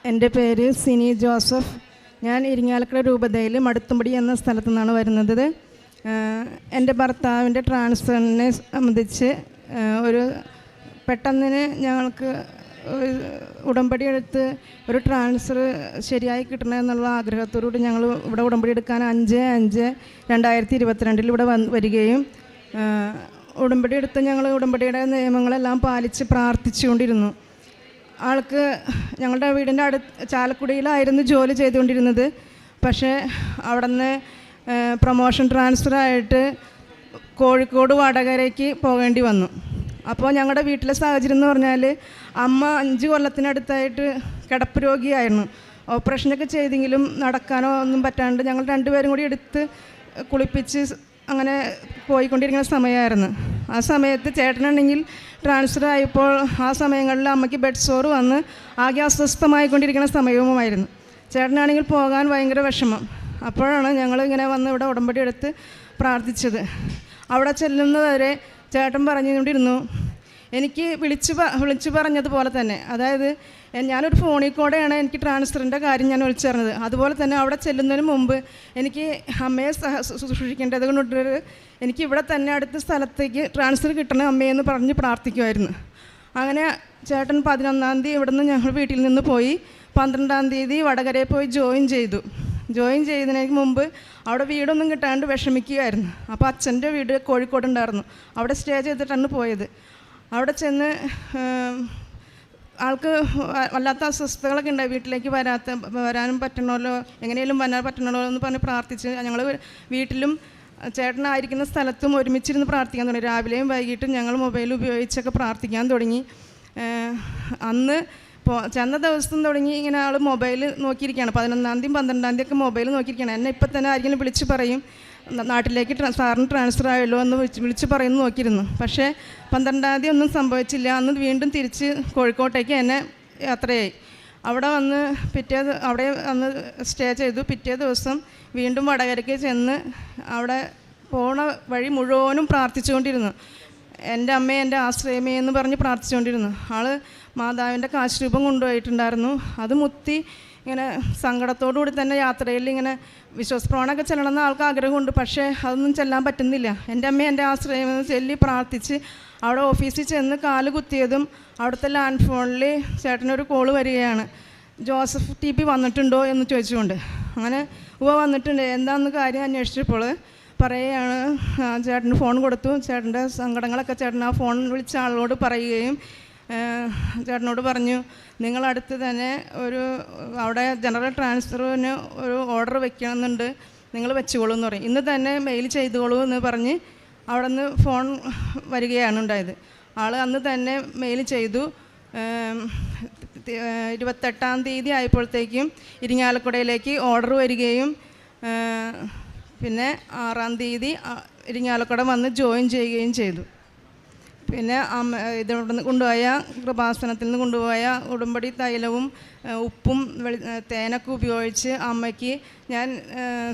എൻ്റെ പേര് സിനി ജോസഫ്. ഞാൻ ഇരിങ്ങാലക്കുട രൂപതയിൽ മടുത്തുംപടി എന്ന സ്ഥലത്തു നിന്നാണ് വരുന്നത്. എൻ്റെ ഭർത്താവിൻ്റെ ട്രാൻസ്ഫറിനെ സംബന്ധിച്ച് പെട്ടെന്ന് ഞങ്ങൾക്ക് ഉടമ്പടി എടുത്ത് ഒരു ട്രാൻസ്ഫർ ശരിയായി കിട്ടണമെന്നുള്ള ആഗ്രഹത്തോടുകൂടി ഞങ്ങൾ ഇവിടെ ഉടമ്പടി എടുക്കാൻ 5/5/2022 ഇവിടെ വരികയും ഉടമ്പടി എടുത്ത് ഞങ്ങൾ ഉടമ്പടിയുടെ നിയമങ്ങളെല്ലാം പാലിച്ച് പ്രാർത്ഥിച്ചുകൊണ്ടിരുന്നു. ആൾക്ക് ഞങ്ങളുടെ വീടിൻ്റെ ചാലക്കുടിയിലായിരുന്നു ജോലി ചെയ്തുകൊണ്ടിരുന്നത്. പക്ഷേ അവിടെ നിന്ന് പ്രൊമോഷൻ ട്രാൻസ്ഫറായിട്ട് കോഴിക്കോട് വടകരയ്ക്ക് പോകേണ്ടി വന്നു. അപ്പോൾ ഞങ്ങളുടെ വീട്ടിലെ സാഹചര്യം എന്ന് പറഞ്ഞാൽ അമ്മ 5 കൊല്ലത്തിനടുത്തായിട്ട് കിടപ്പ് രോഗിയായിരുന്നു. ഓപ്പറേഷനൊക്കെ ചെയ്തെങ്കിലും നടക്കാനോ ഒന്നും പറ്റാണ്ട് ഞങ്ങൾ രണ്ടുപേരും കൂടി എടുത്ത് കുളിപ്പിച്ച് അങ്ങനെ പോയിക്കൊണ്ടിരിക്കുന്ന സമയമായിരുന്നു. ആ സമയത്ത് ചേട്ടനാണെങ്കിൽ ട്രാൻസ്ഫർ ആയപ്പോൾ ആ സമയങ്ങളിൽ അമ്മയ്ക്ക് ബെഡ് സോർ വന്ന് ആകെ അസ്വസ്ഥമായിക്കൊണ്ടിരിക്കുന്ന സമയവുമായിരുന്നു. ചേട്ടനാണെങ്കിൽ പോകാൻ ഭയങ്കര വിഷമം. അപ്പോഴാണ് ഞങ്ങൾ ഇങ്ങനെ വന്ന് ഇവിടെ ഉടമ്പടി എടുത്ത് പ്രാർത്ഥിച്ചത്. അവിടെ ചെല്ലുന്നവരെ ചേട്ടൻ പറഞ്ഞുകൊണ്ടിരുന്നു, എനിക്ക് വിളിച്ചു പറഞ്ഞതുപോലെ തന്നെ, അതായത് ഞാനൊരു ഫോണിൽ കൂടെയാണ് എനിക്ക് ട്രാൻസ്ഫറിൻ്റെ കാര്യം ഞാൻ വിളിച്ചറിഞ്ഞത്. അതുപോലെ തന്നെ അവിടെ ചെല്ലുന്നതിന് മുമ്പ് എനിക്ക് അമ്മയെ സൂക്ഷിക്കേണ്ടത് കൊണ്ട് എനിക്ക് ഇവിടെ തന്നെ അടുത്ത സ്ഥലത്തേക്ക് ട്രാൻസ്ഫർ കിട്ടണം അമ്മയെന്ന് പറഞ്ഞ് പ്രാർത്ഥിക്കുമായിരുന്നു. അങ്ങനെ ചേട്ടൻ 11-ാം തീയതി ഇവിടെ നിന്ന് ഞങ്ങൾ വീട്ടിൽ നിന്ന് പോയി 12-ാം തീയതി വടകരയിൽ പോയി ജോയിൻ ചെയ്തതിന് മുമ്പ് അവിടെ വീടൊന്നും കിട്ടാണ്ട് വിഷമിക്കുകയായിരുന്നു. അപ്പോൾ അച്ഛൻ്റെ വീട് കോഴിക്കോടുണ്ടായിരുന്നു. അവിടെ സ്റ്റേ ചെയ്തിട്ടാണ് പോയത്. അവിടെ ചെന്ന് ആൾക്ക് വല്ലാത്ത അസ്വസ്ഥതകളൊക്കെ ഉണ്ടായി. വീട്ടിലേക്ക് വരാനും പറ്റണമല്ലോ, എങ്ങനെയും വരാൻ പറ്റണമല്ലോ എന്ന് പറഞ്ഞ് പ്രാർത്ഥിച്ച് ഞങ്ങൾ വീട്ടിലും ചേട്ടനായിരിക്കുന്ന സ്ഥലത്തും ഒരുമിച്ചിരുന്ന് പ്രാർത്ഥിക്കാൻ തുടങ്ങി. രാവിലെയും വൈകിട്ടും ഞങ്ങൾ മൊബൈൽ ഉപയോഗിച്ചൊക്കെ പ്രാർത്ഥിക്കാൻ തുടങ്ങി. അന്ന് ചെന്ന ദിവസം തുടങ്ങി ഇങ്ങനെ ആൾ മൊബൈൽ നോക്കിയിരിക്കുകയാണ്. 11-ാം തീയതി 12-ാം തീയതി ഒക്കെ മൊബൈൽ നോക്കിയിരിക്കുകയാണ്. എന്നെ ഇപ്പം തന്നെ ആരെങ്കിലും വിളിച്ച് പറയും നാട്ടിലേക്ക് സാറിന് ട്രാൻസ്ഫർ ആയല്ലോ എന്ന് വിളിച്ച് പറയുന്നു നോക്കിയിരുന്നു. പക്ഷേ 12-ാം തീയതി ഒന്നും സംഭവിച്ചില്ല. അന്ന് വീണ്ടും തിരിച്ച് കോഴിക്കോട്ടേക്ക് എന്നെ യാത്രയായി. അവിടെ വന്ന് അവിടെ വന്ന് സ്റ്റേ ചെയ്തു. പിറ്റേ ദിവസം വീണ്ടും വടകരയ്ക്ക് ചെന്ന് അവിടെ പോണ വഴി മുഴുവനും പ്രാർത്ഥിച്ചുകൊണ്ടിരുന്നു. എൻ്റെ അമ്മയെ എൻ്റെ ആശ്രയമേ എന്ന് പറഞ്ഞ് പ്രാർത്ഥിച്ചുകൊണ്ടിരുന്നു. ആൾ മാതാവിൻ്റെ കാശുരൂപം കൊണ്ടുപോയിട്ടുണ്ടായിരുന്നു. അത് മുത്തി ഇങ്ങനെ സങ്കടത്തോടുകൂടി തന്നെ യാത്രയിൽ ഇങ്ങനെ വിശ്വാസപ്രമാണമൊക്കെ ചെല്ലണമെന്ന് ആൾക്ക് ആഗ്രഹമുണ്ട്. പക്ഷേ അതൊന്നും ചെല്ലാൻ പറ്റുന്നില്ല. എൻ്റെ അമ്മയെ എൻ്റെ ആശ്രയം ചൊല്ലി പ്രാർത്ഥിച്ച് അവിടെ ഓഫീസിൽ ചെന്ന് കാല് കുത്തിയതും അവിടുത്തെ ലാൻഡ് ഫോണിൽ ചേട്ടനൊരു കോള് വരികയാണ്, ജോസഫ് TP വന്നിട്ടുണ്ടോ എന്ന് ചോദിച്ചുകൊണ്ട്. അങ്ങനെ വന്നിട്ടുണ്ട്, എന്താണെന്ന് കാര്യം അന്വേഷിച്ചപ്പോൾ പറയുകയാണ്, ചേട്ടന് ഫോൺ കൊടുത്തു. ചേട്ടൻ്റെ സങ്കടങ്ങളൊക്കെ ചേട്ടൻ ആ ഫോൺ വിളിച്ച ആളോട് പറയുകയും ചേട്ടനോട് പറഞ്ഞു, നിങ്ങളടുത്ത് തന്നെ അവിടെ ജനറൽ ട്രാൻസ്ഫറിന് ഒരു ഓർഡർ വെക്കണമെന്നുണ്ട്, നിങ്ങൾ വെച്ചുകൊള്ളൂ എന്ന് പറയും. ഇന്ന് തന്നെ മെയിൽ ചെയ്തോളൂ എന്ന് പറഞ്ഞ് അവിടെ നിന്ന് ഫോൺ വരികയാണ് ഉണ്ടായത്. ആൾ അന്ന് തന്നെ മെയിൽ ചെയ്തു. 28-ാം തീയതി ആയപ്പോഴത്തേക്കും ഇരിങ്ങാലക്കുടയിലേക്ക് ഓർഡർ വരികയും പിന്നെ 6-ാം തീയതി ഇരിങ്ങാലക്കുട വന്ന് ജോയിൻ ചെയ്യുകയും ചെയ്തു. പിന്നെ ഇതിവിടെ കൊണ്ടുപോയ കൃപാസനത്തിൽ നിന്ന് കൊണ്ടുപോയ ഉടമ്പടി തൈലവും ഉപ്പും തേനൊക്കെ ഉപയോഗിച്ച് അമ്മയ്ക്ക് ഞാൻ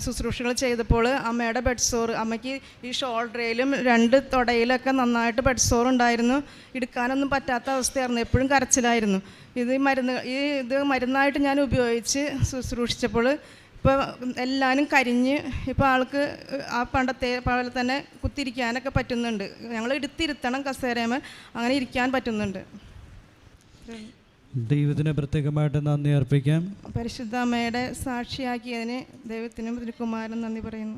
ശുശ്രൂഷകൾ ചെയ്തപ്പോൾ അമ്മയുടെ ബെഡ് സോർ, അമ്മയ്ക്ക് ഈ ഷോൾഡറിലും 2 തൊടയിലൊക്കെ നന്നായിട്ട് ബെഡ് സോർ ഉണ്ടായിരുന്നു. എടുക്കാനൊന്നും പറ്റാത്ത അവസ്ഥയായിരുന്നു. എപ്പോഴും കരച്ചിലായിരുന്നു. ഇത് മരുന്നായിട്ട് ഞാൻ ഉപയോഗിച്ച് ശുശ്രൂഷിച്ചപ്പോൾ ഇപ്പോൾ എല്ലാവരും കരിഞ്ഞ് ഇപ്പോൾ ആൾക്ക് ആ പണ്ടത്തെ പോലെ തന്നെ കുത്തിരിക്കാനൊക്കെ പറ്റുന്നുണ്ട്. ഞങ്ങൾ എടുത്തിരുത്തണം കസേരമേ, അങ്ങനെ ഇരിക്കാൻ പറ്റുന്നുണ്ട്. ദൈവത്തിന് പ്രത്യേകമായിട്ട് നന്ദി അർപ്പിക്കാം. പരിശുദ്ധ അമ്മയുടെ സാക്ഷിയാക്കിയതിന് ദൈവത്തിനും തിരുക്കുമാരനും നന്ദി പറയുന്നു.